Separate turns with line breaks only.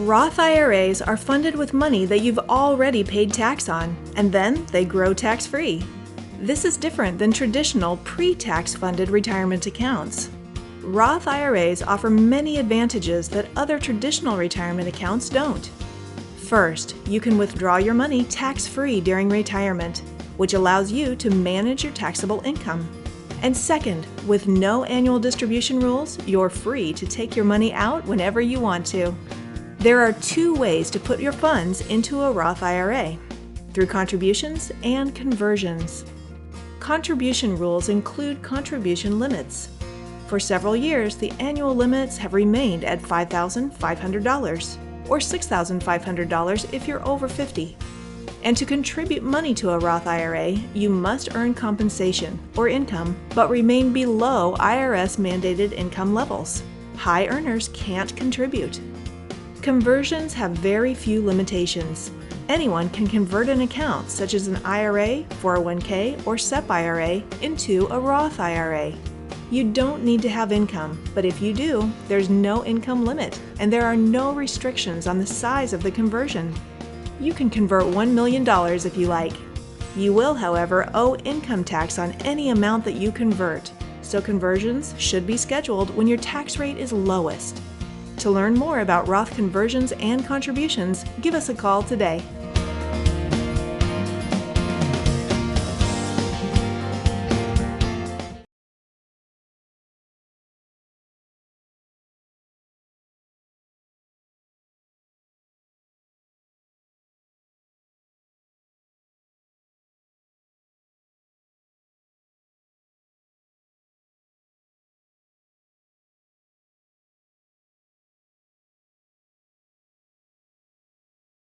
Roth IRAs are funded with money that you've already paid tax on, and then they grow tax-free. This is different than traditional pre-tax funded retirement accounts. Roth IRAs offer many advantages that other traditional retirement accounts don't. First, you can withdraw your money tax-free during retirement, which allows you to manage your taxable income. And second, with no annual distribution rules, you're free to take your money out whenever you want to. There are two ways to put your funds into a Roth IRA: through contributions and conversions. Contribution rules include contribution limits. For several years, the annual limits have remained at $5,500 or $6,500 if you're over 50. And to contribute money to a Roth IRA, you must earn compensation or income, but remain below IRS-mandated income levels. High earners can't contribute. Conversions have very few limitations. Anyone can convert an account, such as an IRA, 401k, or SEP IRA, into a Roth IRA. You don't need to have income, but if you do, there's no income limit, and there are no restrictions on the size of the conversion. You can convert $1 million if you like. You will, however, owe income tax on any amount that you convert, so conversions should be scheduled when your tax rate is lowest. To learn more about Roth conversions and contributions, give us a call today.